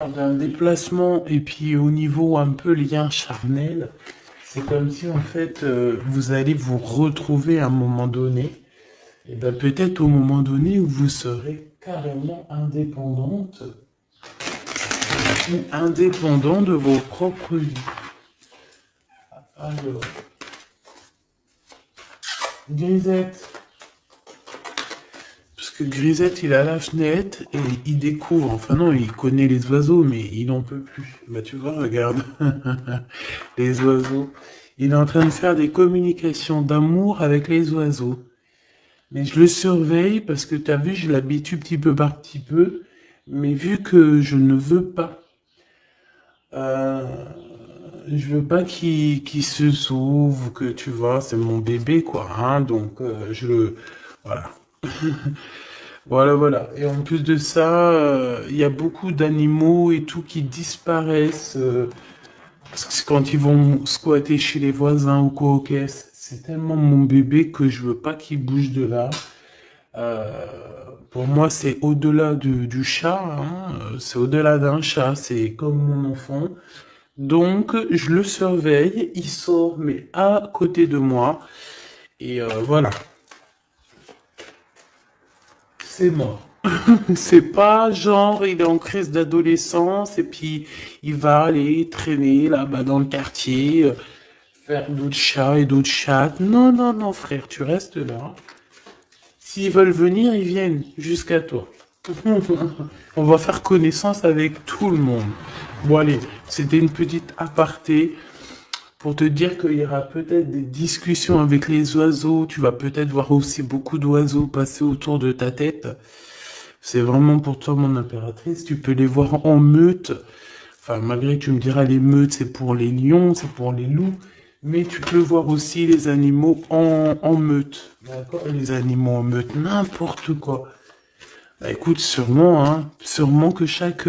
d'un déplacement et puis au niveau un peu lien charnel, c'est comme si en fait vous allez vous retrouver à un moment donné, et ben peut-être au moment donné où vous serez carrément indépendante ou indépendant de vos propres vies. Alors, Grisette, parce que Grisette il est à la fenêtre et il découvre, enfin non, il connaît les oiseaux mais il n'en peut plus. Bah tu vois, regarde, les oiseaux. Il est en train de faire des communications d'amour avec les oiseaux. Mais je le surveille parce que tu as vu, je l'habitue petit peu par petit peu. Mais vu que je ne veux pas, euh, je veux pas qu'il se sauve, que tu vois, c'est mon bébé quoi, hein, donc je le, voilà, voilà. Et en plus de ça, il y a beaucoup d'animaux et tout qui disparaissent quand ils vont squatter chez les voisins ou quoi aux caisses. C'est tellement mon bébé que je veux pas qu'il bouge de là. Euh, pour moi, c'est au-delà du chat, hein, c'est au-delà d'un chat, c'est comme mon enfant. Donc, je le surveille, il sort, mais à côté de moi. Et voilà, c'est mort. C'est pas genre, il est en crise d'adolescence et puis il va aller traîner là-bas dans le quartier, faire d'autres chats et d'autres chattes. Non, frère, tu restes là. S'ils veulent venir, ils viennent jusqu'à toi. On va faire connaissance avec tout le monde. Bon allez, c'était une petite aparté pour te dire qu'il y aura peut-être des discussions avec les oiseaux. Tu vas peut-être voir aussi beaucoup d'oiseaux passer autour de ta tête. C'est vraiment pour toi mon impératrice. Tu peux les voir en meute. Enfin, malgré que tu me diras les meutes, c'est pour les lions, c'est pour les loups. Mais tu peux voir aussi les animaux en meute. D'accord? Les animaux en meute, n'importe quoi. Bah, écoute, sûrement, hein, sûrement que chaque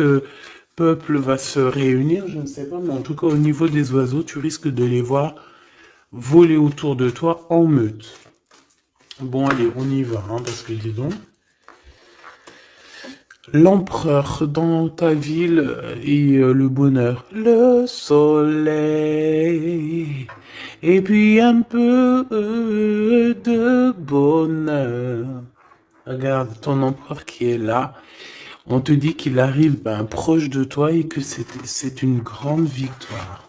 peuple va se réunir, je ne sais pas, mais en tout cas au niveau des oiseaux, tu risques de les voir voler autour de toi en meute. Bon, allez, on y va, hein, parce que dis donc, l'empereur dans ta ville et le bonheur, le soleil, et puis un peu de bonheur. Regarde ton empereur qui est là. On te dit qu'il arrive ben, proche de toi et que c'est une grande victoire.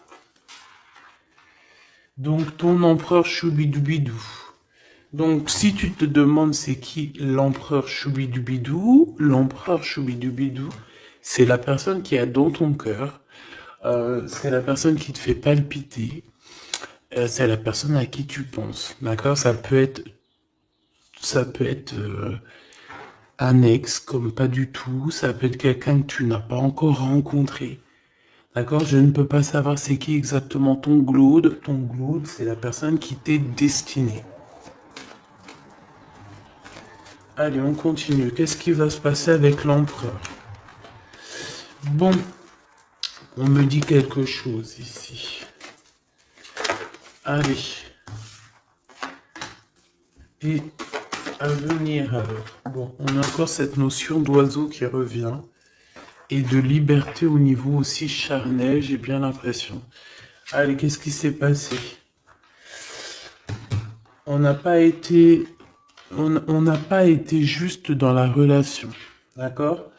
Donc ton empereur Choubidoubidou. Donc si tu te demandes c'est qui l'empereur Choubidoubidou, l'empereur Choubidoubidou, c'est la personne qui est dans ton cœur, c'est la personne qui te fait palpiter, c'est la personne à qui tu penses. D'accord? Ça peut être un ex comme pas du tout, ça peut être quelqu'un que tu n'as pas encore rencontré. D'accord, je ne peux pas savoir c'est qui exactement ton glaude. Ton glaude, c'est la personne qui t'est destinée. Allez, on continue. Qu'est-ce qui va se passer avec l'empereur? Bon, on me dit quelque chose ici. Allez. Et à venir alors. Bon, on a encore cette notion d'oiseau qui revient. Et de liberté au niveau aussi charnel, j'ai bien l'impression. Allez, qu'est-ce qui s'est passé? On n'a pas été on n'a pas été juste dans la relation, d'accord?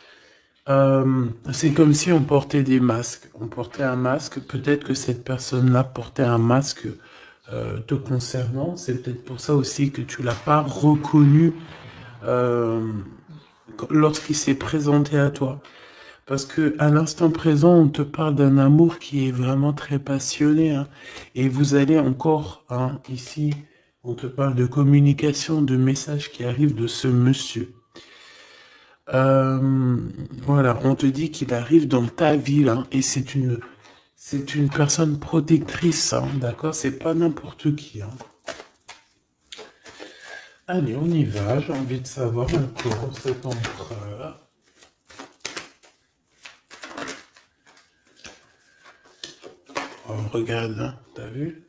C'est comme si on portait des masques. On portait un masque, peut-être que cette personne-là portait un masque te concernant. C'est peut-être pour ça aussi que tu l'as pas reconnu euh, lorsqu'il s'est présenté à toi. Parce que à l'instant présent, on te parle d'un amour qui est vraiment très passionné, hein. Et vous allez encore, hein, ici, on te parle de communication, de messages qui arrivent de ce monsieur. Euh, voilà, on te dit qu'il arrive dans ta ville, hein, et c'est une personne protectrice, hein, d'accord? C'est pas n'importe qui, hein. Allez, on y va. J'ai envie de savoir encore cet empereur. Oh, regarde, hein, t'as vu?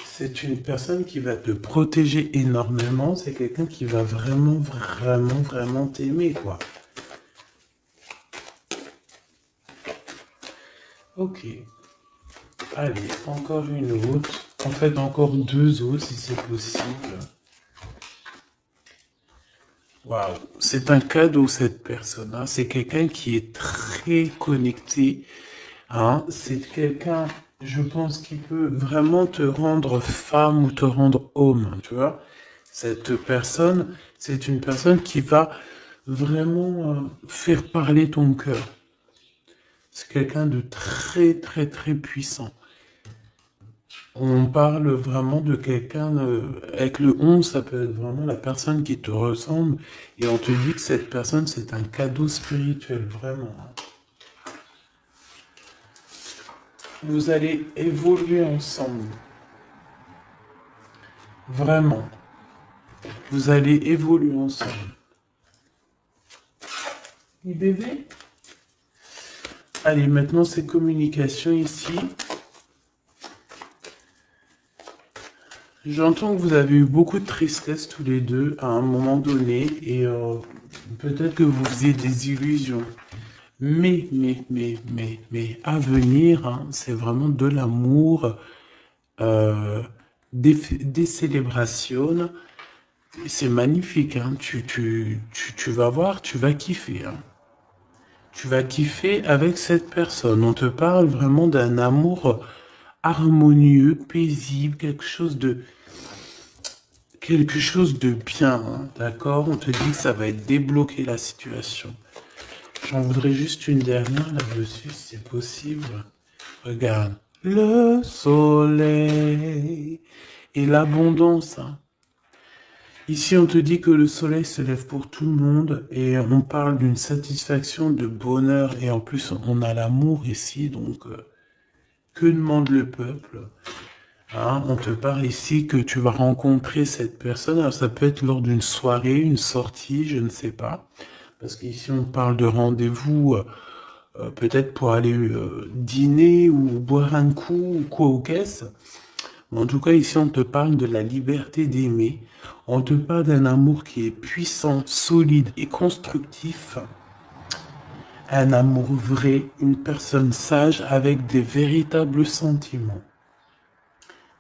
C'est une personne qui va te protéger énormément. C'est quelqu'un qui va vraiment t'aimer, quoi. Ok. Allez, encore une autre. En fait, encore deux autres si c'est possible. Waouh, c'est un cadeau cette personne, hein. C'est quelqu'un qui est très connecté, hein. C'est quelqu'un, je pense, qui peut vraiment te rendre femme ou te rendre homme, tu vois. Cette personne, c'est une personne qui va vraiment faire parler ton cœur. C'est quelqu'un de très très très puissant. On parle vraiment de quelqu'un, avec le 11, ça peut être vraiment la personne qui te ressemble, et on te dit que cette personne, c'est un cadeau spirituel, vraiment. Vous allez évoluer ensemble, vraiment. Vous allez évoluer ensemble. Oui, bébé? Allez, maintenant, c'est communication ici. J'entends que vous avez eu beaucoup de tristesse tous les deux à un moment donné, et peut-être que vous faisiez des illusions. Mais, à venir, hein, c'est vraiment de l'amour, euh, des célébrations. C'est magnifique, hein. Tu vas voir, tu vas kiffer, hein. Tu vas kiffer avec cette personne. On te parle vraiment d'un amour harmonieux, paisible, quelque chose de bien, hein, d'accord? On te dit que ça va être débloquer la situation. J'en voudrais juste une dernière là-dessus, si c'est possible. Regarde. Le soleil et l'abondance, hein. Ici, on te dit que le soleil se lève pour tout le monde et on parle d'une satisfaction, de bonheur et en plus, on a l'amour ici, donc que demande le peuple? Hein, on te parle ici que tu vas rencontrer cette personne. Alors, ça peut être lors d'une soirée, une sortie, je ne sais pas. Parce qu'ici, on parle de rendez-vous, peut-être pour aller dîner ou boire un coup ou quoi aux caisses. En tout cas, ici, on te parle de la liberté d'aimer. On te parle d'un amour qui est puissant, solide et constructif. Un amour vrai, une personne sage avec des véritables sentiments.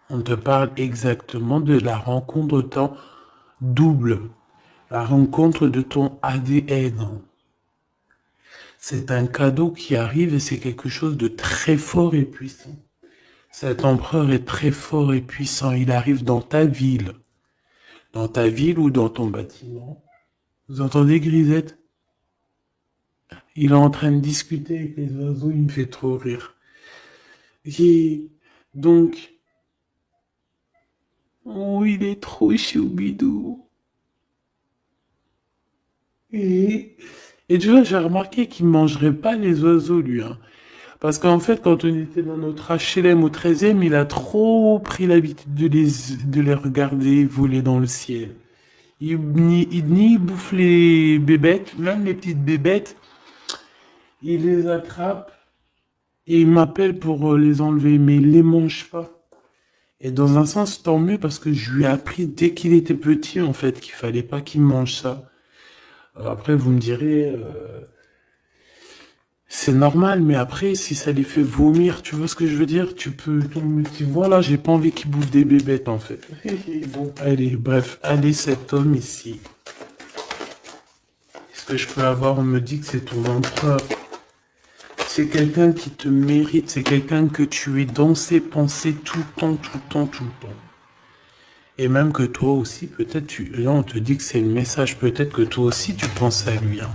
On te parle exactement de la rencontre de ton double, la rencontre de ton ADN. C'est un cadeau qui arrive et c'est quelque chose de très fort et puissant. Cet empereur est très fort et puissant. Il arrive dans ta ville. Dans ta ville ou dans ton bâtiment. Vous entendez, Grisette? Il est en train de discuter avec les oiseaux, il me fait trop rire. Et donc, oh, il est trop choubidou. Et, et tu vois, j'ai remarqué qu'il mangerait pas les oiseaux, lui, hein. Parce qu'en fait, quand on était dans notre HLM au 13e, il a trop pris l'habitude de les regarder voler dans le ciel. Il bouffe les bébêtes, même les petites bébêtes, il les attrape et il m'appelle pour les enlever, mais il les mange pas. Et dans un sens, tant mieux parce que je lui ai appris dès qu'il était petit, en fait, qu'il fallait pas qu'il mange ça. Après, vous me direz, c'est normal, mais après, si ça les fait vomir, tu vois ce que je veux dire? Voilà, j'ai pas envie qu'ils bouffent des bébêtes, en fait. Bon, allez, bref, allez, cet homme ici. Est-ce que je peux avoir, on me dit que c'est ton empereur. C'est quelqu'un qui te mérite, c'est quelqu'un que tu es dans ses pensées tout le temps, tout le temps, tout le temps. Et même que toi aussi, peut-être, là, on te dit que c'est le message, peut-être que toi aussi, tu penses à lui, hein.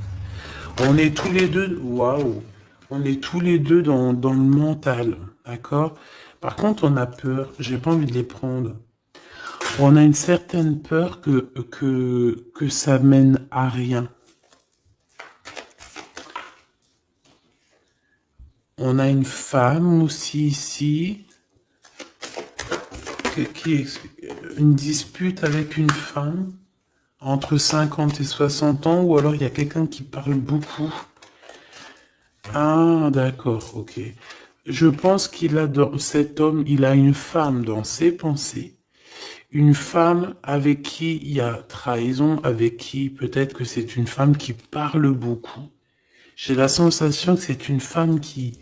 On est tous les deux, waouh, on est tous les deux dans le mental, d'accord? Par contre, on a peur, j'ai pas envie de les prendre. On a une certaine peur que ça mène à rien. On a une femme aussi ici, une dispute avec une femme entre 50 et 60 ans, ou alors il y a quelqu'un qui parle beaucoup. Ah, d'accord, ok. Je pense cet homme, il a une femme dans ses pensées, une femme avec qui il y a trahison, avec qui peut-être que c'est une femme qui parle beaucoup. J'ai la sensation que c'est une femme qui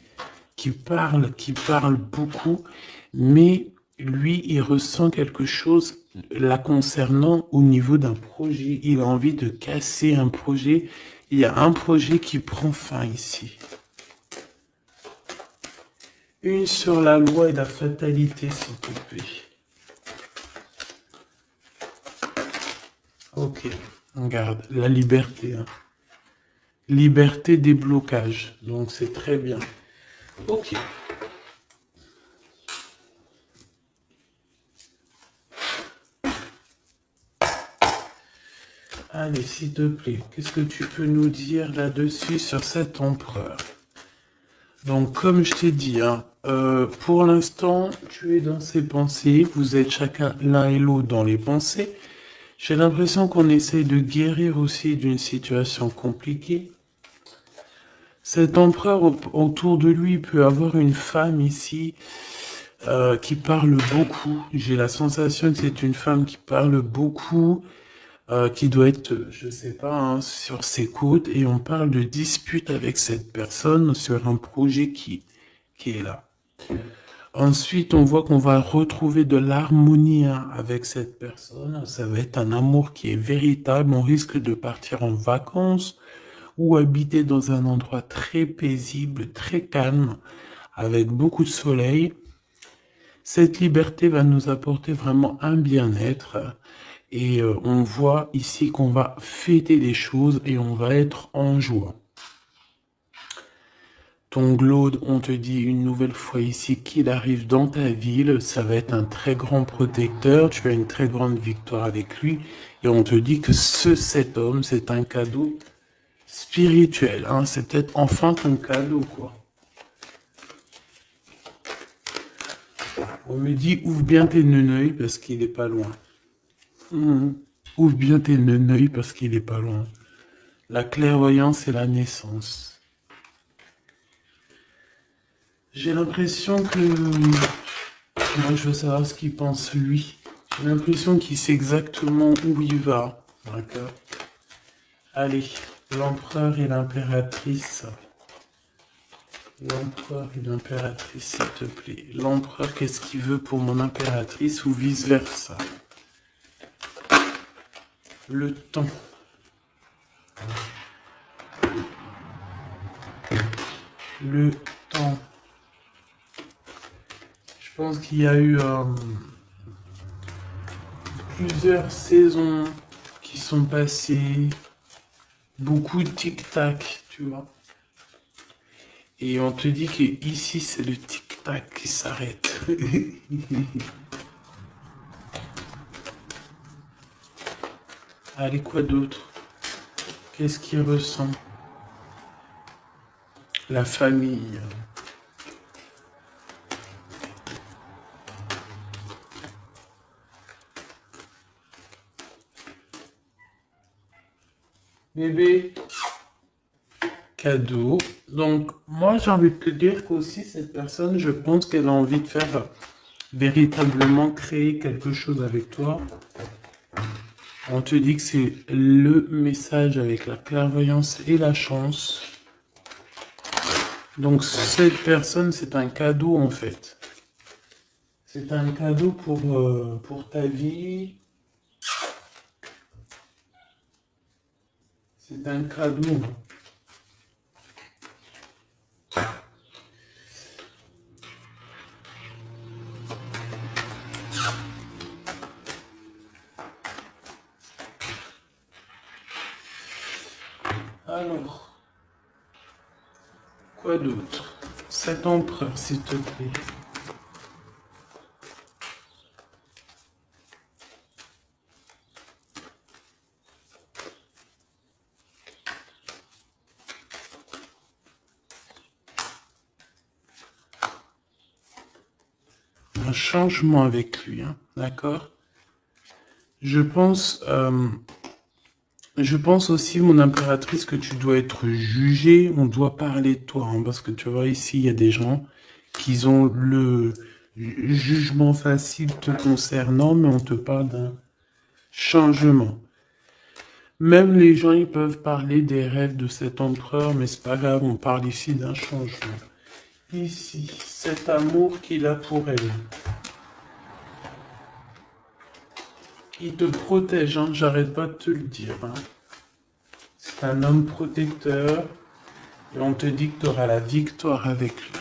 qui parle beaucoup, mais lui, il ressent quelque chose la concernant au niveau d'un projet. Il a envie de casser un projet. Il y a un projet qui prend fin ici. Une sur la loi et la fatalité, s'il te plaît. Ok, regarde, la liberté. Hein. Liberté des blocages, donc c'est très bien. Ok. Allez, s'il te plaît, qu'est-ce que tu peux nous dire là-dessus sur cet empereur? Donc, comme je t'ai dit, hein, pour l'instant, tu es dans ses pensées, vous êtes chacun l'un et l'autre dans les pensées. J'ai l'impression qu'on essaye de guérir aussi d'une situation compliquée. Cet empereur, autour de lui, peut avoir une femme ici qui parle beaucoup. J'ai la sensation que c'est une femme qui parle beaucoup, qui doit être, je sais pas, hein, sur ses côtes. Et on parle de dispute avec cette personne sur un projet qui est là. Ensuite, on voit qu'on va retrouver de l'harmonie hein, avec cette personne. Ça va être un amour qui est véritable. On risque de partir en vacances ou habiter dans un endroit très paisible, très calme, avec beaucoup de soleil. Cette liberté va nous apporter vraiment un bien-être. Et on voit ici qu'on va fêter les choses et on va être en joie. Ton Glaude, on te dit une nouvelle fois ici qu'il arrive dans ta ville, ça va être un très grand protecteur, tu as une très grande victoire avec lui, et on te dit que cet homme, c'est un cadeau spirituel, hein, c'est peut-être enfin ton cadeau, quoi. On me dit, ouvre bien tes neneuils parce qu'il est pas loin. Ouvre bien tes neneuils parce qu'il est pas loin. La clairvoyance et la naissance. J'ai l'impression que... Moi, je veux savoir ce qu'il pense, lui. J'ai l'impression qu'il sait exactement où il va. D'accord. Allez, l'empereur et l'impératrice. L'empereur et l'impératrice, s'il te plaît. L'empereur, qu'est-ce qu'il veut pour mon impératrice ou vice-versa? Le temps. Le temps. Je pense qu'il y a eu plusieurs saisons qui sont passées, beaucoup de tic-tac, tu vois. Et on te dit que ici c'est le tic-tac qui s'arrête. Allez, quoi d'autre? Qu'est-ce qu'il ressent? La famille. Bébé, cadeau. Donc, moi, j'ai envie de te dire qu'aussi, cette personne, je pense qu'elle a envie de faire véritablement créer quelque chose avec toi. On te dit que c'est le message avec la clairvoyance et la chance. Donc, cette personne, c'est un cadeau, en fait. C'est un cadeau pour ta vie. C'est un cadeau. Alors, quoi d'autre? Cet empereur, s'il te plaît. Un changement avec lui, hein, d'accord? Je pense aussi, mon impératrice, que tu dois être jugée, on doit parler de toi, hein, parce que tu vois, ici, il y a des gens qui ont le jugement facile te concernant, mais on te parle d'un changement. Même les gens, ils peuvent parler des rêves de cet empereur, mais c'est pas grave, on parle ici d'un changement. ici, cet amour qu'il a pour elle. Il te protège, hein, j'arrête pas de te le dire. Hein. C'est un homme protecteur et on te dit que tu auras la victoire avec lui.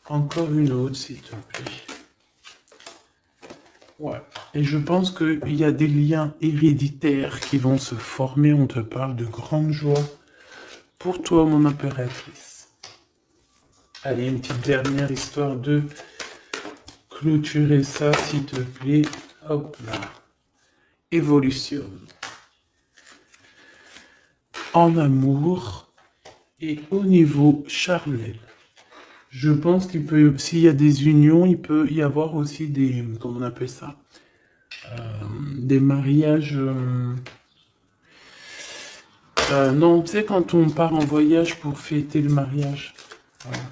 Encore une autre, s'il te plaît. Ouais. Et je pense qu'il y a des liens héréditaires qui vont se former. On te parle de grande joie pour toi, mon impératrice. Allez, une petite dernière histoire de clôturer ça, s'il te plaît. Hop là. Évolution. En amour et au niveau charnel. Je pense qu'il peut, s'il y a des unions, il peut y avoir aussi des, comment on appelle ça, des mariages. Non, tu sais, quand on part en voyage pour fêter le mariage. Voilà.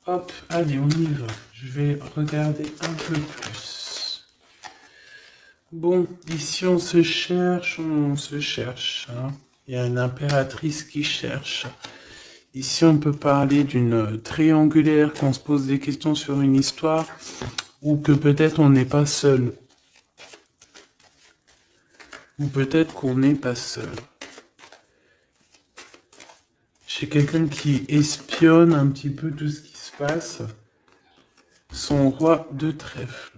Hop, allez, on y va. Je vais regarder un peu plus. Bon, ici on se cherche, hein. Il y a une impératrice qui cherche. Ici on peut parler d'une triangulaire, qu'on se pose des questions sur une histoire, ou que peut-être on n'est pas seul. Ou peut-être qu'on n'est pas seul. J'ai quelqu'un qui espionne un petit peu tout ce qui se passe. Son roi de trèfle.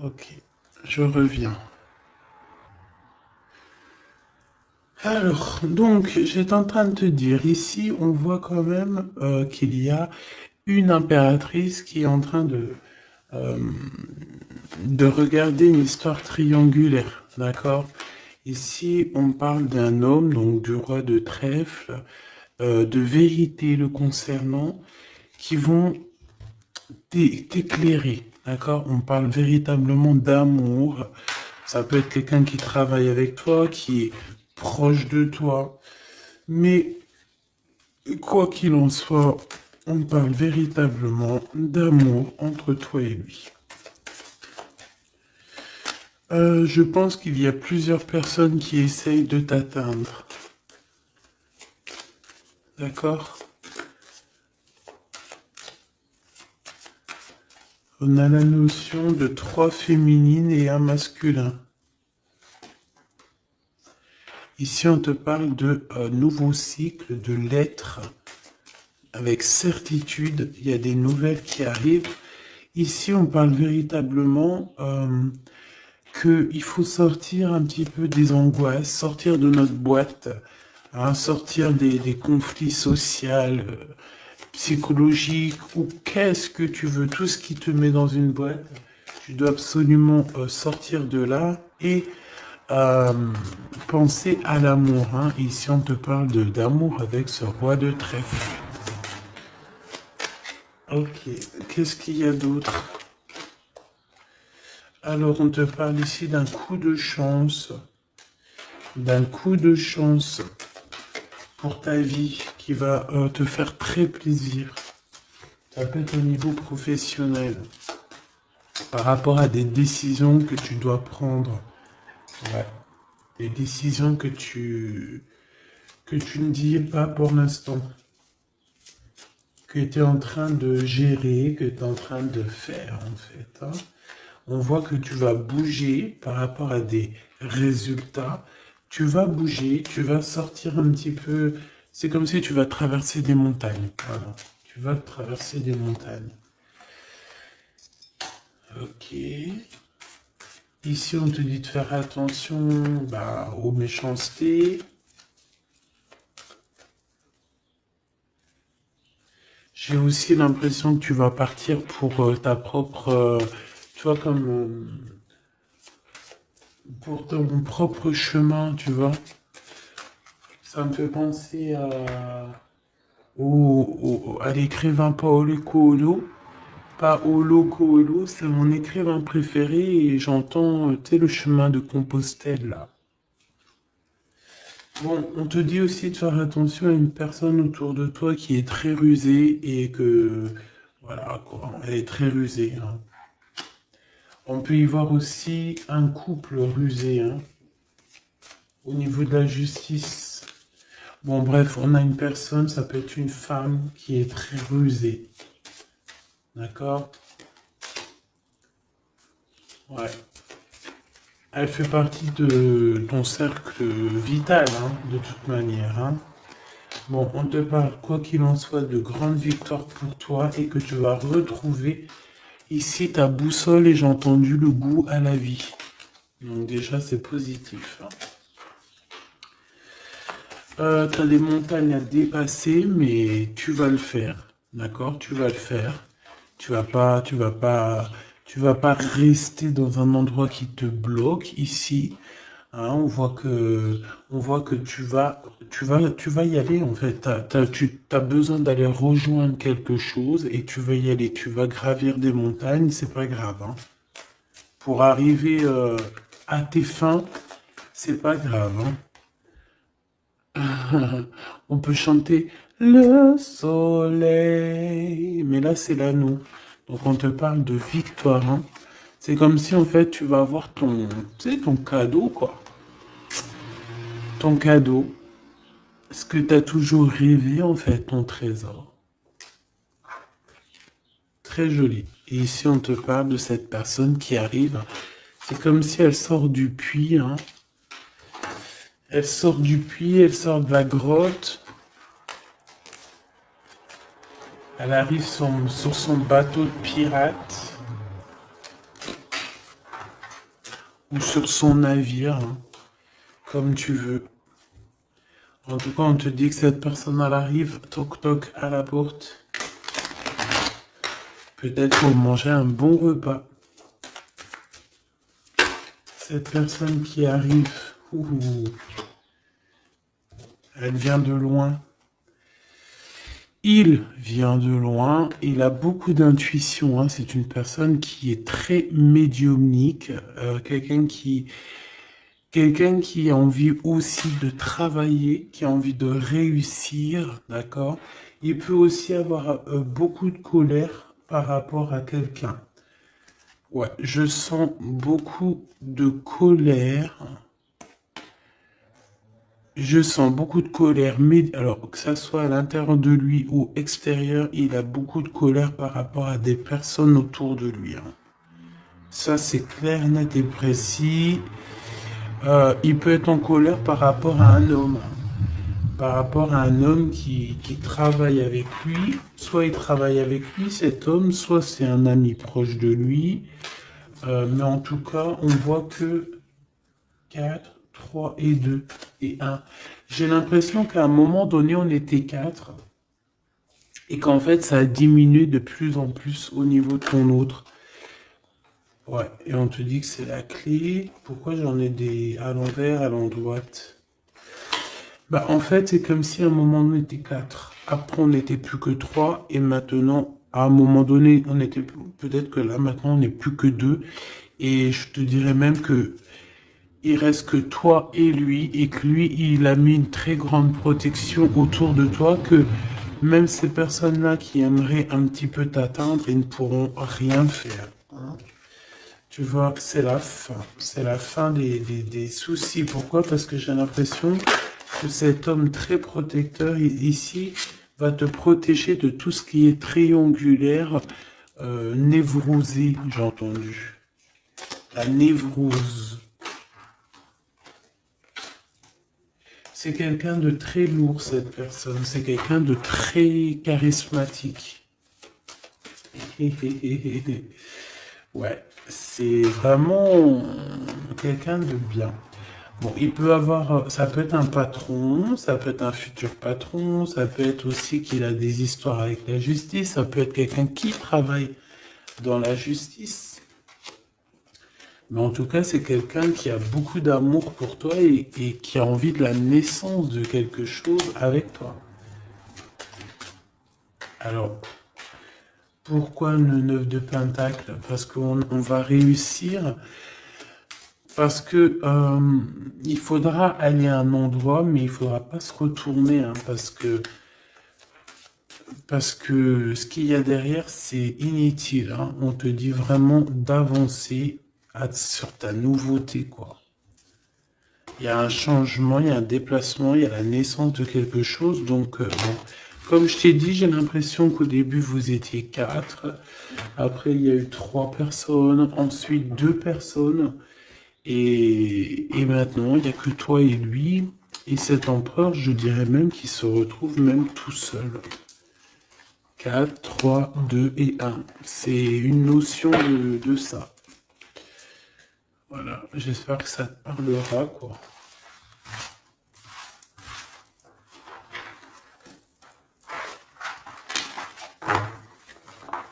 Ok, je reviens. Alors, donc, j'étais en train de te dire, ici, on voit quand même qu'il y a une impératrice qui est en train de regarder une histoire triangulaire, d'accord? Ici, on parle d'un homme, donc du roi de trèfle, de vérité le concernant, qui vont t'éclairer, d'accord? On parle véritablement d'amour. Ça peut être quelqu'un qui travaille avec toi, qui est proche de toi. Mais quoi qu'il en soit, on parle véritablement d'amour entre toi et lui. Je pense qu'il y a plusieurs personnes qui essayent de t'atteindre. D'accord? On a la notion de 3 féminines et un masculin. Ici, on te parle de nouveau cycle, de l'être. Avec certitude, il y a des nouvelles qui arrivent. Ici, on parle véritablement qu'il faut sortir un petit peu des angoisses, sortir de notre boîte, hein, sortir des conflits sociaux, psychologiques, ou qu'est-ce que tu veux, tout ce qui te met dans une boîte, tu dois absolument sortir de là et penser à l'amour. Hein. Ici, on te parle d'amour avec ce roi de trèfle. Ok, qu'est-ce qu'il y a d'autre? Alors, on te parle ici d'un coup de chance. D'un coup de chance pour ta vie qui va te faire très plaisir. Ça peut être au niveau professionnel. Par rapport à des décisions que tu dois prendre. Ouais. Des décisions que tu ne dis pas pour l'instant. Que tu es en train de gérer, que tu es en train de faire en fait. Hein. On voit que tu vas bouger par rapport à des résultats. Tu vas bouger, tu vas sortir un petit peu. C'est comme si tu vas traverser des montagnes. Voilà. Tu vas traverser des montagnes. Ok. Ici, on te dit de faire attention aux méchancetés. J'ai aussi l'impression que tu vas partir pour ta propre... tu vois, comme... pour ton propre chemin, tu vois. Ça me fait penser à l'écrivain Paolo Coelho. Paolo Coelho, c'est mon écrivain préféré et j'entends, tu sais, le chemin de Compostelle, là. Bon, on te dit aussi de faire attention à une personne autour de toi qui est très rusée et que Voilà, quoi. Elle est très rusée, hein. On peut y voir aussi un couple rusé, hein, au niveau de la justice. Bon, bref, on a une personne, ça peut être une femme qui est très rusée. D'accord? Ouais. Elle fait partie de ton cercle vital, hein, de toute manière, hein. Bon, on te parle, quoi qu'il en soit, de grandes victoires pour toi et que tu vas retrouver ici ta boussole et j'ai entendu le goût à la vie. Donc déjà, c'est positif, hein. T'as des montagnes à dépasser, mais tu vas le faire. D'accord? Tu vas le faire. Tu vas pas rester dans un endroit qui te bloque ici. Hein, on voit que tu vas y aller en fait. Tu as besoin d'aller rejoindre quelque chose et tu vas y aller. Tu vas gravir des montagnes, c'est pas grave, hein. Pour arriver à tes fins, c'est pas grave, hein. On peut chanter le soleil, mais là c'est l'anneau. Donc on te parle de victoire, hein. C'est comme si en fait tu vas avoir ton, tu sais, ton cadeau quoi. Ton cadeau, ce que tu as toujours rêvé en fait, ton trésor. Très joli. Et ici on te parle de cette personne qui arrive. C'est comme si elle sort du puits, hein. Elle sort du puits, elle sort de la grotte. Elle arrive sur son bateau de pirate ou sur son navire, hein, comme tu veux. En tout cas, on te dit que cette personne, elle arrive, toc toc, à la porte. Peut-être pour manger un bon repas. Cette personne qui arrive, elle vient de loin. Il vient de loin, il a beaucoup d'intuition, hein. C'est une personne qui est très médiumnique, quelqu'un qui a envie aussi de travailler, qui a envie de réussir, d'accord? Il peut aussi avoir beaucoup de colère par rapport à quelqu'un. Ouais, je sens beaucoup de colère. Je sens beaucoup de colère, mais alors que ça soit à l'intérieur de lui ou extérieur, il a beaucoup de colère par rapport à des personnes autour de lui, hein. Ça, c'est clair, net et précis. Il peut être en colère par rapport à un homme, par rapport à un homme qui travaille avec lui. Soit il travaille avec lui, cet homme, soit c'est un ami proche de lui. Mais en tout cas, on voit que 4, 3 et 2 et 1. J'ai l'impression qu'à un moment donné, on était 4 et qu'en fait, ça a diminué de plus en plus au niveau de ton autre. Ouais, et on te dit que c'est la clé. Pourquoi j'en ai des à l'envers, à l'endroit? Bah, en fait, c'est comme si à un moment on était 4. Après, on n'était plus que 3. Et maintenant, à un moment donné, on était peut-être que là, maintenant, on n'est plus que 2. Et je te dirais même que il reste que toi et lui. Et que lui, il a mis une très grande protection autour de toi. Que même ces personnes-là qui aimeraient un petit peu t'atteindre, ils ne pourront rien faire, hein. Tu vois, c'est la fin. C'est la fin des soucis. Pourquoi? Parce que j'ai l'impression que cet homme très protecteur ici va te protéger de tout ce qui est triangulaire, névrosé, j'ai entendu. La névrose. C'est quelqu'un de très lourd, cette personne. C'est quelqu'un de très charismatique. Ouais, c'est vraiment quelqu'un de bien. Bon, il peut avoir, ça peut être un patron, ça peut être un futur patron, ça peut être aussi qu'il a des histoires avec la justice, ça peut être quelqu'un qui travaille dans la justice. Mais en tout cas, c'est quelqu'un qui a beaucoup d'amour pour toi et qui a envie de la naissance de quelque chose avec toi. Alors, pourquoi le 9 de Pentacle? Parce qu'on va réussir. Parce que il faudra aller à un endroit, mais il faudra pas se retourner, hein, parce que Parce que ce qu'il y a derrière, c'est inutile, hein. On te dit vraiment d'avancer sur ta nouveauté, quoi. Il y a un changement, il y a un déplacement, il y a la naissance de quelque chose. Donc, bon, comme je t'ai dit, j'ai l'impression qu'au début, vous étiez quatre. Après, il y a eu trois personnes. Ensuite, deux personnes. Et maintenant, il n'y a que toi et lui. Et cet empereur, je dirais même qu'il se retrouve même tout seul. 4, 3, 2 et 1. C'est une notion de ça. Voilà, j'espère que ça te parlera, quoi.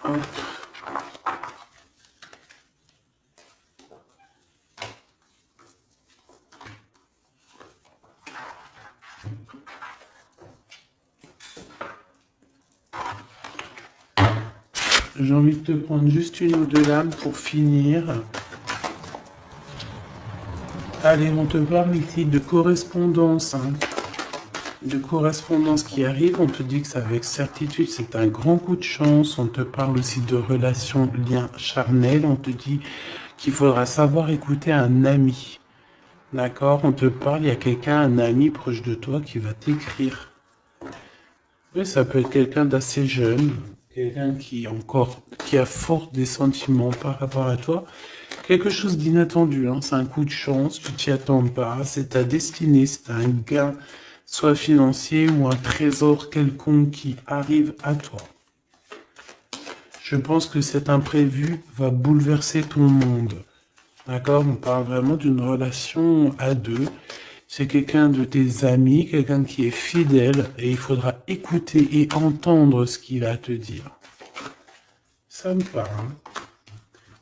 Hop. J'ai envie de te prendre juste une ou deux lames pour finir. Allez, on te parle ici de correspondance, hein. De correspondance qui arrive. On te dit que c'est avec certitude, c'est un grand coup de chance. On te parle aussi de relations, liens charnels. On te dit qu'il faudra savoir écouter un ami. D'accord? On te parle, il y a quelqu'un, un ami proche de toi qui va t'écrire. Oui, ça peut être quelqu'un d'assez jeune, quelqu'un qui a fort des sentiments par rapport à toi. Quelque chose d'inattendu, hein. C'est un coup de chance, tu t'y attends pas, c'est ta destinée, c'est un gain, soit financier ou un trésor quelconque qui arrive à toi. Je pense que cet imprévu va bouleverser ton monde. D'accord? On parle vraiment d'une relation à deux. C'est quelqu'un de tes amis, quelqu'un qui est fidèle, et il faudra écouter et entendre ce qu'il a à te dire. Ça me parle.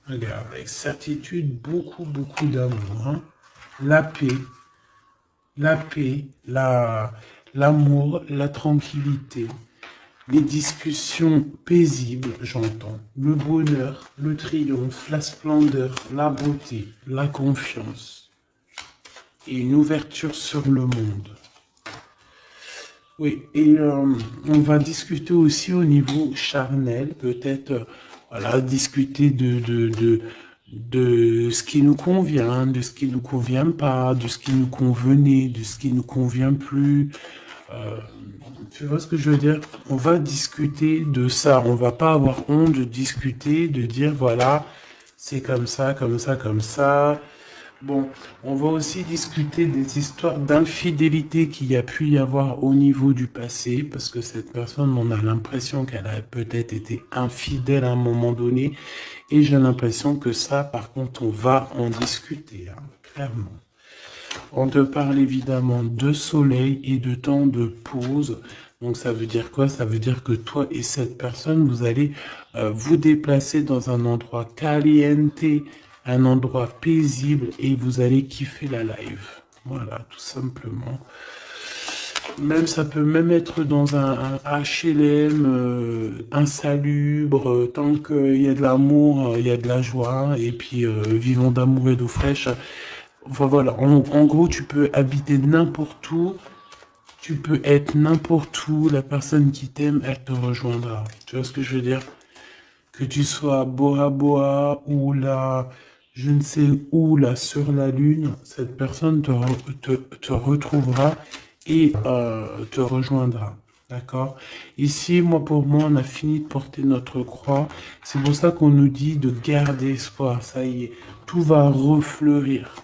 Regarde, avec certitude, beaucoup, beaucoup d'amour, hein. La paix, l'amour, la tranquillité, les discussions paisibles, j'entends, le bonheur, le triomphe, la splendeur, la beauté, la confiance et une ouverture sur le monde. Oui, et on va discuter aussi au niveau charnel, peut-être, voilà, discuter de ce qui nous convient, de ce qui nous convient pas, de ce qui nous convenait, de ce qui nous convient plus. Euh, Tu vois ce que je veux dire? On va discuter de ça. On va pas avoir honte de discuter, de dire voilà, c'est comme ça, comme ça, comme ça. Bon, on va aussi discuter des histoires d'infidélité qu'il y a pu y avoir au niveau du passé, parce que cette personne, on a l'impression qu'elle a peut-être été infidèle à un moment donné, et j'ai l'impression que ça, par contre, on va en discuter, hein, clairement. On te parle évidemment de soleil et de temps de pause. Donc ça veut dire quoi? Ça veut dire que toi et cette personne, vous allez vous déplacer dans un endroit caliente, un endroit paisible et vous allez kiffer la live. Voilà, tout simplement. Même ça peut même être dans un HLM insalubre, tant qu'il y a de l'amour, il y a de la joie, et puis vivons d'amour et d'eau fraîche. Enfin, voilà, en gros, tu peux habiter n'importe où, tu peux être n'importe où, la personne qui t'aime, elle te rejoindra. Tu vois ce que je veux dire? Que tu sois à Bora Bora ou là, je ne sais où, là, sur la Lune, cette personne te retrouvera et te rejoindra. D'accord? Ici, pour moi, on a fini de porter notre croix. C'est pour ça qu'on nous dit de garder espoir. Ça y est, tout va refleurir.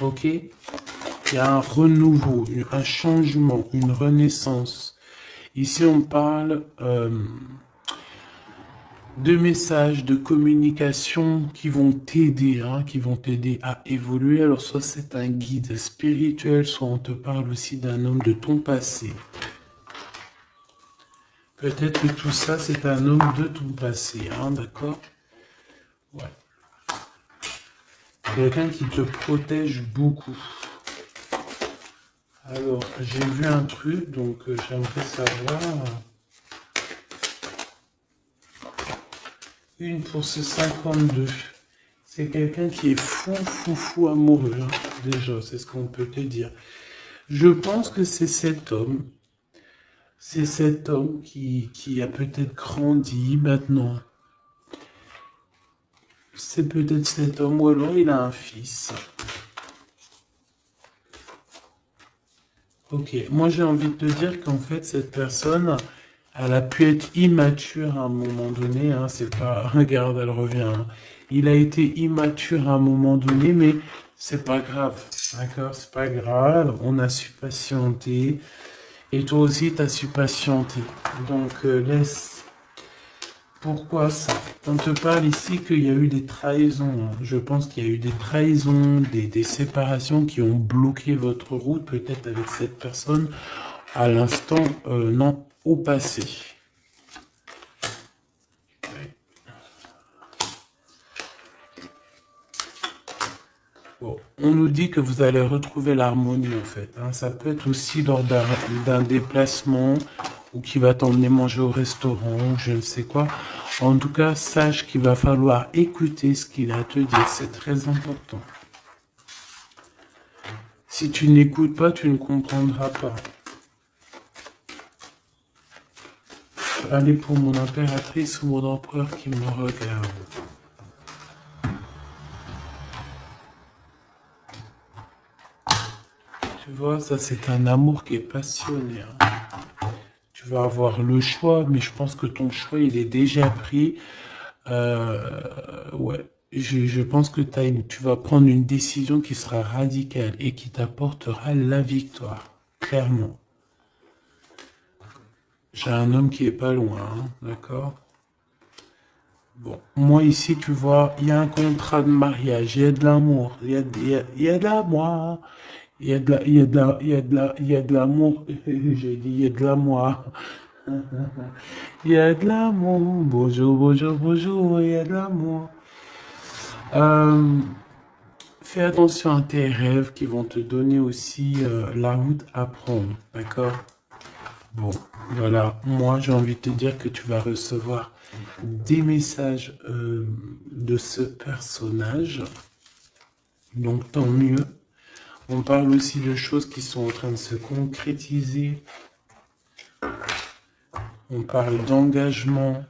Ok? Il y a un renouveau, un changement, une renaissance. Ici, on parle de messages, de communication qui vont t'aider, hein, qui vont t'aider à évoluer. Alors, soit c'est un guide spirituel, soit on te parle aussi d'un homme de ton passé. Peut-être que tout ça, c'est un homme de ton passé, hein, d'accord? Ouais. Quelqu'un qui te protège beaucoup. Alors, j'ai vu un truc, donc j'aimerais savoir. Une pour ce 52. C'est quelqu'un qui est fou amoureux, hein, déjà, c'est ce qu'on peut te dire. Je pense que c'est cet homme C'est cet homme qui a peut-être grandi maintenant. C'est peut-être cet homme, ou alors il a un fils. Ok, moi j'ai envie de te dire qu'en fait cette personne, elle a pu être immature à un moment donné, hein, c'est pas, regarde, elle revient, hein. Il a été immature à un moment donné, mais c'est pas grave, d'accord, c'est pas grave, on a su patienter, et toi aussi t'as su patienter, donc laisse. Pourquoi ça? On te parle ici qu'il y a eu des trahisons, hein. Je pense qu'il y a eu des trahisons, des séparations qui ont bloqué votre route, peut-être avec cette personne, à l'instant, non, au passé. Bon, on nous dit que vous allez retrouver l'harmonie en fait, hein. Ça peut être aussi lors d'un déplacement ou qui va t'emmener manger au restaurant ou je ne sais quoi. En tout cas, sache qu'il va falloir écouter ce qu'il a à te dire. C'est très important. Si tu n'écoutes pas, tu ne comprendras pas. Allez pour mon impératrice ou mon empereur qui me regarde. Tu vois, ça c'est un amour qui est passionné, hein. Tu vas avoir le choix, mais je pense que ton choix il est déjà pris. Ouais, je pense que tu vas prendre une décision qui sera radicale et qui t'apportera la victoire, clairement. J'ai un homme qui est pas loin, hein, d'accord? Bon, moi ici, tu vois, il y a un contrat de mariage, il y a de l'amour, il y a de l'amour, il y a de la, il y a de la, il y a de la, il y a de l'amour, j'ai dit, il y a de l'amour, il y a de l'amour, bonjour, bonjour, bonjour, il y a de l'amour. Euh, Fais attention à tes rêves qui vont te donner aussi la route à prendre, d'accord? Bon, voilà, moi j'ai envie de te dire que tu vas recevoir des messages de ce personnage, donc tant mieux. On parle aussi de choses qui sont en train de se concrétiser. On parle d'engagement.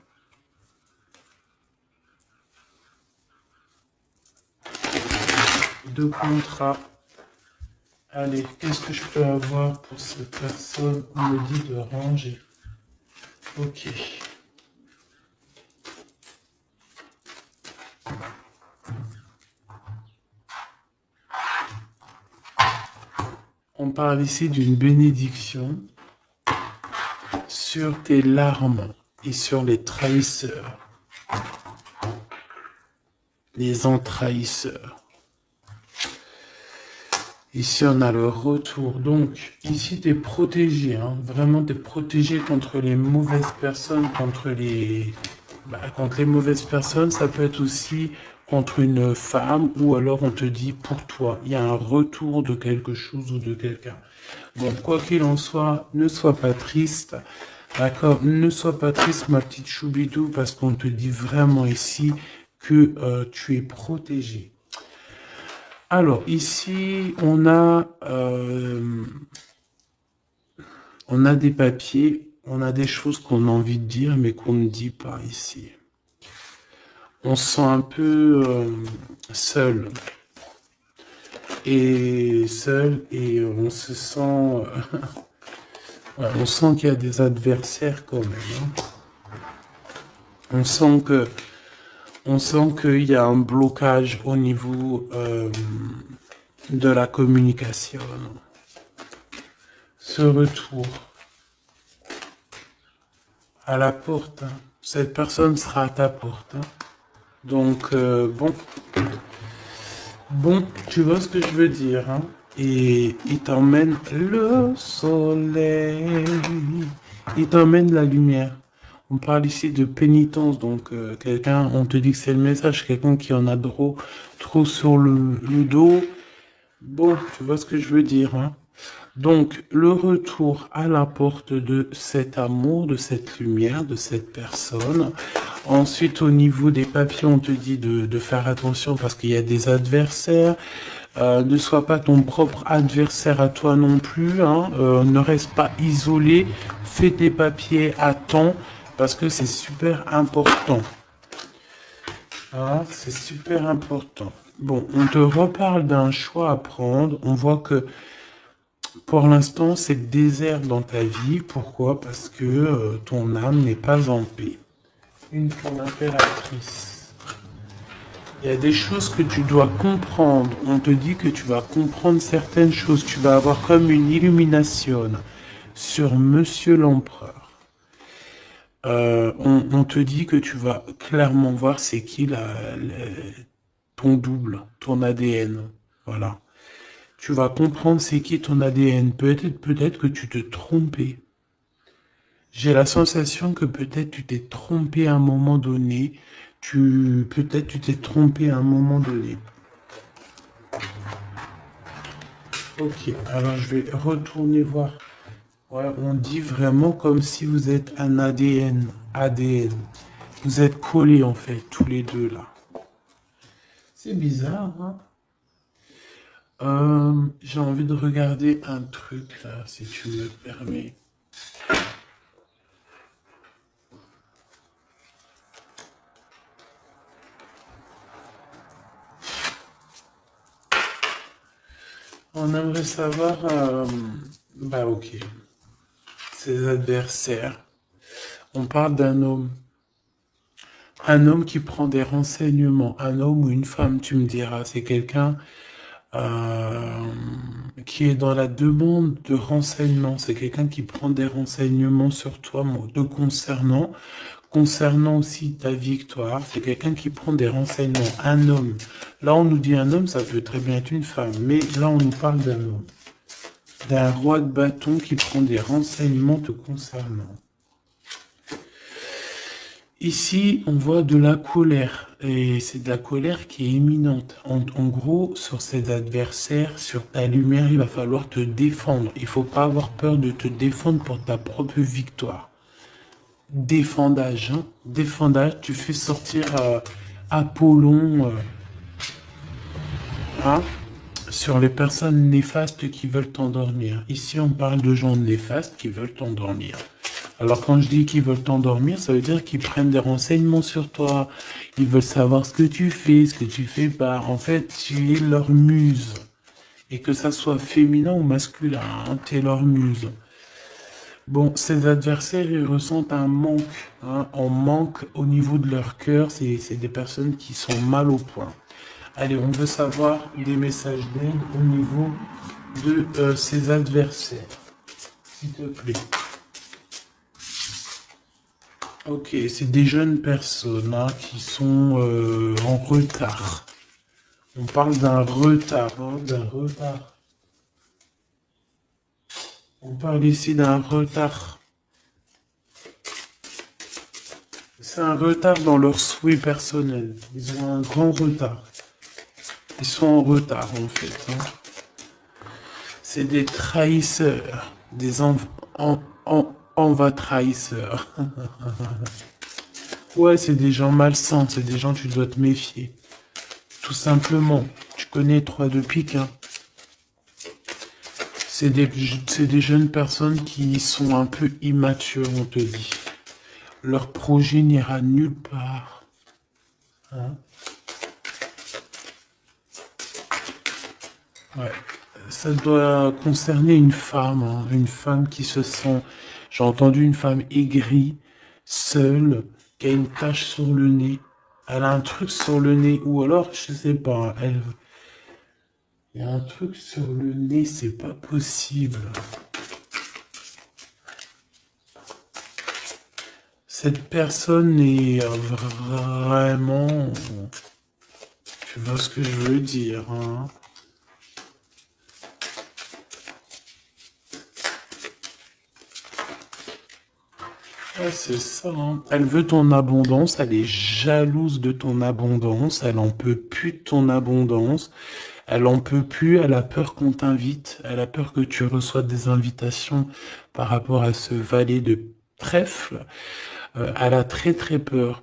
De contrat. Allez, qu'est-ce que je peux avoir pour cette personne? On me dit de ranger. Ok. On parle ici d'une bénédiction sur tes larmes et sur les trahisseurs. Les entrahisseurs. Ici, on a le retour. Donc, ici, tu es protégé. Hein. Vraiment, tu es protégé contre les mauvaises personnes, contre les mauvaises personnes. Ça peut être aussi contre une femme ou alors on te dit pour toi. Il y a un retour de quelque chose ou de quelqu'un. Bon, quoi qu'il en soit, ne sois pas triste. D'accord? Ne sois pas triste, ma petite choubidou, parce qu'on te dit vraiment ici que tu es protégé. Alors, ici, on a des papiers, on a des choses qu'on a envie de dire, mais qu'on ne dit pas ici. On se sent un peu seul. Et on se sent... ouais, on sent qu'il y a des adversaires quand même. Hein. On sent qu'il y a un blocage au niveau de la communication. Ce retour à la porte, hein. Cette personne sera à ta porte. Hein. Donc, bon, tu vois ce que je veux dire. Hein. Et il t'emmène le soleil, il t'emmène la lumière. On parle ici de pénitence, donc quelqu'un, on te dit que c'est le message, quelqu'un qui en a trop sur le dos. Bon, tu vois ce que je veux dire, hein. Donc, le retour à la porte de cet amour, de cette lumière, de cette personne. Ensuite, au niveau des papiers, on te dit de faire attention parce qu'il y a des adversaires. Ne sois pas ton propre adversaire à toi non plus, hein. Ne reste pas isolé. Fais tes papiers à temps parce que c'est super important. Ah, c'est super important. Bon, on te reparle d'un choix à prendre. On voit que pour l'instant, c'est désert dans ta vie. Pourquoi? Parce que ton âme n'est pas en paix. Une femme impératrice. Il y a des choses que tu dois comprendre. On te dit que tu vas comprendre certaines choses. Tu vas avoir comme une illumination sur Monsieur l'Empereur. On te dit que tu vas clairement voir c'est qui ton double, ton ADN. Voilà. Tu vas comprendre c'est qui ton ADN. Peut-être que tu te trompais. J'ai la sensation que peut-être tu t'es trompé à un moment donné. Peut-être tu t'es trompé à un moment donné. Ok, alors je vais retourner voir. Ouais, on dit vraiment comme si vous êtes un ADN. ADN. Vous êtes collés en fait, tous les deux là. C'est bizarre, hein? J'ai envie de regarder un truc là, si tu me permets. On aimerait savoir, bah ok, ses adversaires. On parle d'un homme. Un homme qui prend des renseignements. Un homme ou une femme, tu me diras. C'est quelqu'un euh, qui est dans la demande de renseignements. C'est quelqu'un qui prend des renseignements sur toi, te concernant. Concernant aussi ta victoire, c'est quelqu'un qui prend des renseignements. Un homme. Là, on nous dit un homme, ça peut très bien être une femme. Mais là, on nous parle d'un homme. D'un roi de bâton qui prend des renseignements te concernant. Ici, on voit de la colère, et c'est de la colère qui est imminente. En gros, sur ses adversaires, sur ta lumière, il va falloir te défendre. Il faut pas avoir peur de te défendre pour ta propre victoire. Défendage, hein. Défendage, tu fais sortir Apollon, hein, sur les personnes néfastes qui veulent t'endormir. Ici, on parle de gens néfastes qui veulent t'endormir. Alors quand je dis qu'ils veulent t'endormir, ça veut dire qu'ils prennent des renseignements sur toi. Ils veulent savoir ce que tu fais pas. En fait, tu es leur muse. Et que ça soit féminin ou masculin, hein, tu es leur muse. Bon, ces adversaires, ils ressentent un manque, hein, un manque au niveau de leur cœur. C'est des personnes qui sont mal au point. Allez, on veut savoir des messages d'aide au niveau de ces adversaires. S'il te plaît. Ok, c'est des jeunes personnes hein, qui sont en retard. On parle d'un retard, hein, d'un retard. On parle ici d'un retard. C'est un retard dans leurs souhaits personnels. Ils ont un grand retard. Ils sont en retard en fait. Hein. C'est des trahisseurs, des enva trahisseurs. Ouais, c'est des gens malsains, c'est des gens tu dois te méfier. Tout simplement. Tu connais 3 de pique, hein. C'est des jeunes personnes qui sont un peu immatures, on te dit. Leur projet n'ira nulle part. Hein. Ouais. Ça doit concerner une femme, hein. Une femme qui se sent... J'ai entendu une femme aigrie, seule, qui a une tache sur le nez. Elle a un truc sur le nez, ou alors, je sais pas, il y a un truc sur le nez, c'est pas possible. Cette personne est vraiment... Tu vois ce que je veux dire, hein? Ouais, c'est ça, hein. Elle veut ton abondance, elle est jalouse de ton abondance, elle en peut plus de ton abondance, elle en peut plus, elle a peur qu'on t'invite, elle a peur que tu reçoives des invitations par rapport à ce valet de trèfle. Elle a très très peur.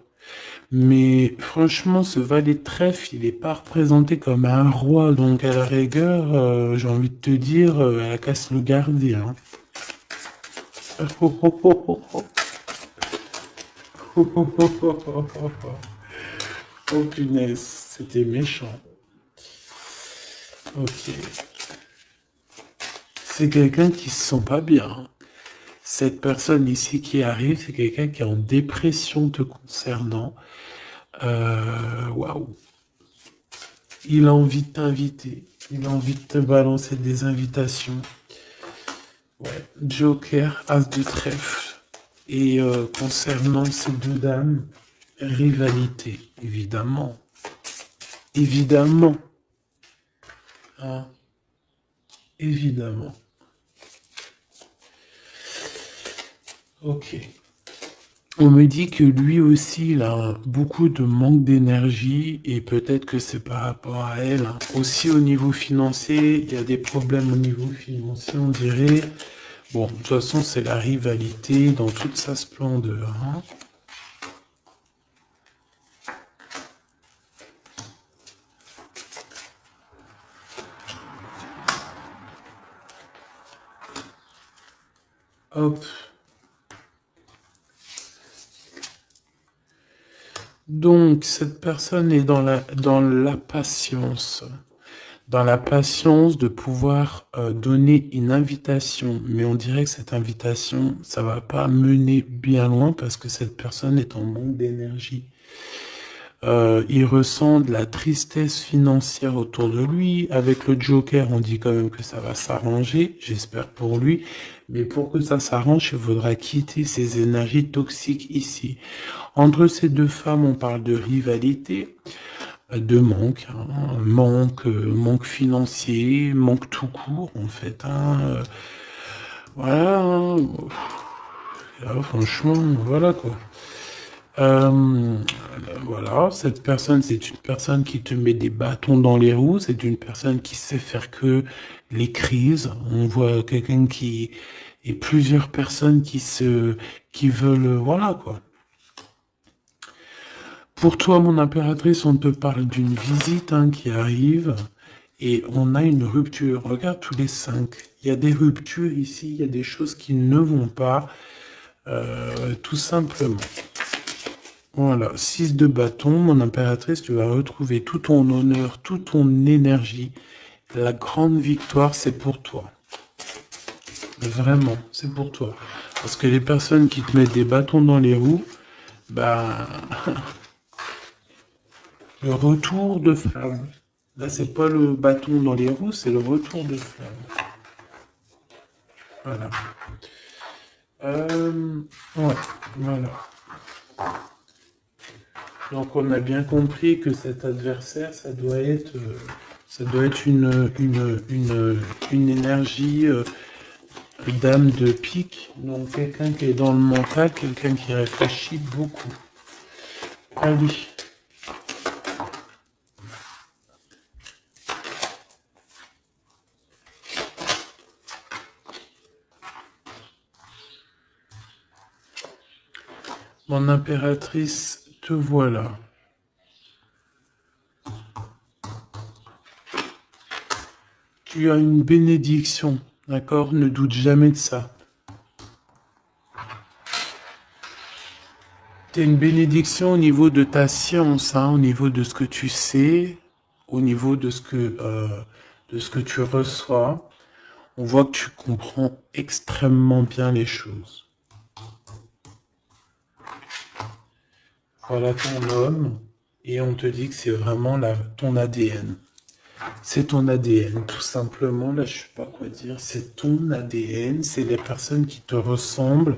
Mais franchement, ce valet de trèfle, il est pas représenté comme un roi, donc à la rigueur, j'ai envie de te dire, elle casse le garder, hein. Oh, oh, oh, oh, oh. Oh, oh, oh, oh, oh, oh, oh. Oh, punaise, c'était méchant. Ok. C'est quelqu'un qui se sent pas bien, hein. Cette personne ici qui arrive, c'est quelqu'un qui est en dépression te concernant. Waouh. Il a envie de t'inviter. Il a envie de te balancer des invitations. Ouais. Joker, As de trèfle. Et concernant ces deux dames, rivalité, évidemment. Évidemment. Hein, évidemment. Ok. On me dit que lui aussi, il a beaucoup de manque d'énergie et peut-être que c'est par rapport à elle, hein. Aussi au niveau financier, il y a des problèmes au niveau financier, on dirait. Bon, de toute façon, c'est la rivalité dans toute sa splendeur, hein. Hop. Donc, cette personne est dans la patience. Dans la patience de pouvoir donner une invitation. Mais on dirait que cette invitation, ça va pas mener bien loin parce que cette personne est en manque d'énergie. Il ressent de la tristesse financière autour de lui. Avec le Joker, on dit quand même que ça va s'arranger, j'espère pour lui. Mais pour que ça s'arrange, il faudra quitter ces énergies toxiques ici. Entre ces deux femmes, on parle de rivalité, de manque, hein. Manque financier, manque tout court, en fait, hein. Voilà, hein. Là, franchement, voilà quoi. Euh, voilà, cette personne, c'est une personne qui te met des bâtons dans les roues, c'est une personne qui sait faire que les crises. On voit quelqu'un qui et plusieurs personnes qui veulent, voilà quoi. Pour toi, mon impératrice, on te parle d'une visite hein, qui arrive et on a une rupture. Regarde tous les cinq. Il y a des ruptures ici, il y a des choses qui ne vont pas, tout simplement. Voilà, 6 de bâton, mon impératrice, tu vas retrouver tout ton honneur, toute ton énergie. La grande victoire, c'est pour toi. Vraiment, c'est pour toi. Parce que les personnes qui te mettent des bâtons dans les roues, bah, le retour de flamme. Là, c'est pas le bâton dans les roues, c'est le retour de flamme. Voilà. Ouais, voilà. Donc on a bien compris que cet adversaire, ça doit être une énergie dame de pique. Donc quelqu'un qui est dans le mental, quelqu'un qui réfléchit beaucoup. Allez. Mon impératrice, te voilà. Tu as une bénédiction, d'accord? Ne doute jamais de ça. Tu as une bénédiction au niveau de ta science, hein, au niveau de ce que tu sais, au niveau de ce que tu reçois. On voit que tu comprends extrêmement bien les choses. Voilà ton homme, et on te dit que c'est vraiment ton ADN. C'est ton ADN, tout simplement. Là, je sais pas quoi dire. C'est ton ADN. C'est les personnes qui te ressemblent.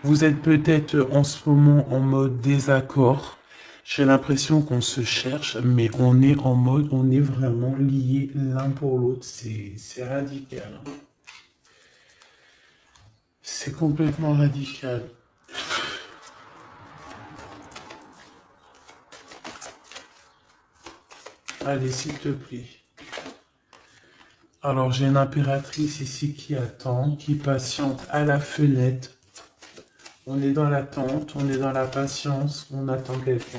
Vous êtes peut-être en ce moment en mode désaccord. J'ai l'impression qu'on se cherche, mais on est en mode, on est vraiment liés l'un pour l'autre. C'est radical, hein. C'est complètement radical. Allez, s'il te plaît. Alors, j'ai une impératrice ici qui attend, qui patiente à la fenêtre. On est dans l'attente, on est dans la patience, on attend quelqu'un.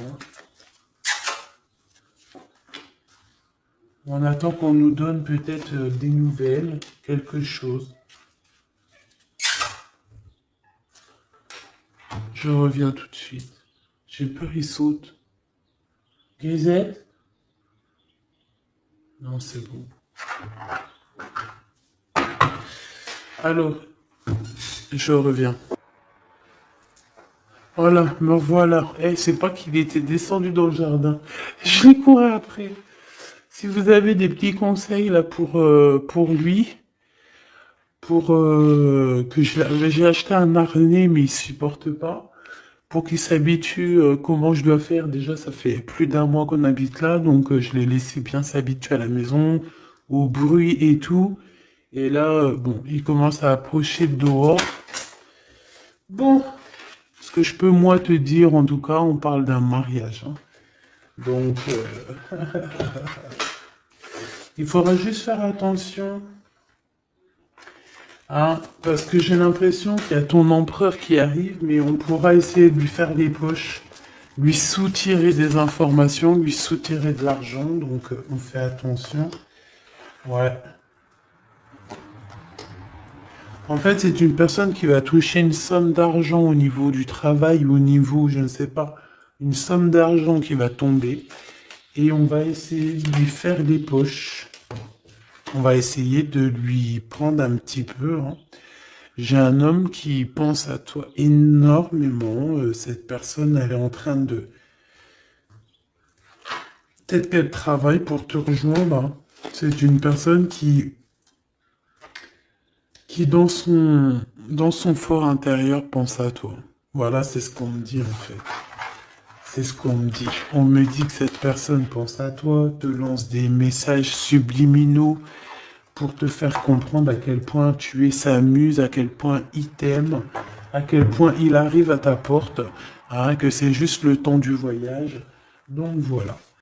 On attend qu'on nous donne peut-être des nouvelles, quelque chose. Je reviens tout de suite. J'ai peur, il saute. Grisette? Non, c'est bon. Alors, je reviens. Voilà, me revoilà. Eh, c'est pas qu'il était descendu dans le jardin. Je l'ai couru après. Si vous avez des petits conseils là pour lui, j'ai acheté un harnais mais il supporte pas. Pour qu'il s'habitue, comment je dois faire. Déjà, ça fait plus d'un mois qu'on habite là, donc je l'ai laissé bien s'habituer à la maison, au bruit et tout. Et là, bon, il commence à approcher de dehors. Bon, ce que je peux moi te dire, en tout cas, on parle d'un mariage, hein. Donc, il faudra juste faire attention, hein, parce que j'ai l'impression qu'il y a ton empereur qui arrive, mais on pourra essayer de lui faire les poches, lui soutirer des informations, lui soutirer de l'argent, donc on fait attention. Ouais. En fait, c'est une personne qui va toucher une somme d'argent au niveau du travail ou au niveau, je ne sais pas, une somme d'argent qui va tomber. Et on va essayer de lui faire les poches. On va essayer de lui prendre un petit peu, hein. J'ai un homme qui pense à toi énormément. Cette personne, elle est en train de... Peut-être qu'elle travaille pour te rejoindre, hein. C'est une personne qui dans son fort intérieur pense à toi. Voilà, c'est ce qu'on me dit en fait. C'est ce qu'on me dit. On me dit que cette personne pense à toi, te lance des messages subliminaux pour te faire comprendre à quel point tu es sa muse, à quel point il t'aime, à quel point il arrive à ta porte, hein, que c'est juste le temps du voyage. Donc voilà.